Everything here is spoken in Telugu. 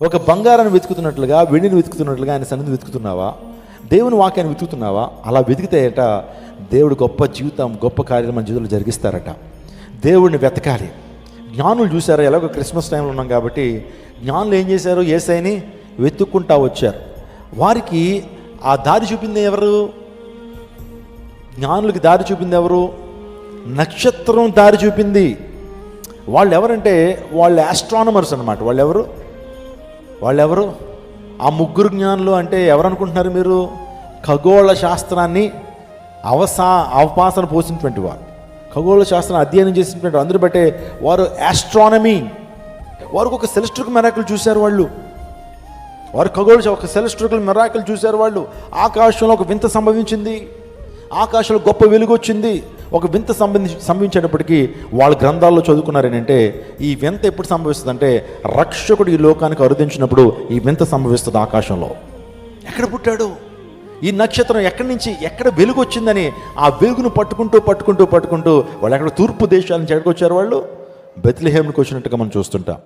ఒక బంగారాన్ని వెతుకుతున్నట్లుగా, వెండిని వెతుకుతున్నట్లుగా ఆయన సన్నిధి వెతుకుతున్నావా? దేవుని వాక్యాన్ని వెతుకుతున్నావా? అలా వెతికితేట దేవుడు గొప్ప జీవితం, గొప్ప కార్యాలు మన జీవితంలో జరిగిస్తారట. దేవుడిని వెతకాలి. జ్ఞానులు చూశారు, ఎలాగో క్రిస్మస్ టైంలో ఉన్నాం కాబట్టి జ్ఞానులు ఏం చేశారు? యేసయ్యని వెతుక్కుంటా వచ్చారు. వారికి ఆ దారి చూపింది ఎవరు? జ్ఞానులకి దారి చూపింది ఎవరు? నక్షత్రం దారి చూపింది. వాళ్ళు ఎవరంటే వాళ్ళు ఆస్ట్రానమర్స్ అన్నమాట. వాళ్ళెవరు? ఆ ముగ్గురు జ్ఞానులు అంటే ఎవరు అనుకుంటున్నారు మీరు? ఖగోళ శాస్త్రాన్ని అవపాసన పోసినటువంటి వారు, ఖగోళ శాస్త్రాన్ని అధ్యయనం చేసినటువంటి అందరూ బట్టే వారు ఆస్ట్రానమీ. వారికి ఒక సెలెస్ట్రికల్ మిరాకిల్ చూశారు వారు ఖగోళ ఒక సెలెస్ట్రికల్ మిరాకిల్ చూశారు వాళ్ళు. ఆకాశంలో ఒక వింత సంభవించింది, ఆకాశంలో గొప్ప వెలుగు వచ్చింది. ఒక వింత సంభవించేటప్పటికీ వాళ్ళ గ్రంథాల్లో చదువుకున్నారు ఏంటంటే, ఈ వింత ఎప్పుడు సంభవిస్తుంది అంటే రక్షకుడు ఈ లోకానికి అరుదించినప్పుడు ఈ వింత సంభవిస్తుంది ఆకాశంలో. ఎక్కడ పుట్టాడు ఈ నక్షత్రం? ఎక్కడి నుంచి ఎక్కడ వెలుగు వచ్చిందని ఆ వెలుగును పట్టుకుంటూ వాళ్ళు ఎక్కడ తూర్పు దేశాల నుంచి ఎక్కడికి వచ్చారు? వాళ్ళు బెత్లెహేముకి వచ్చినట్టుగా మనం చూస్తుంటాం.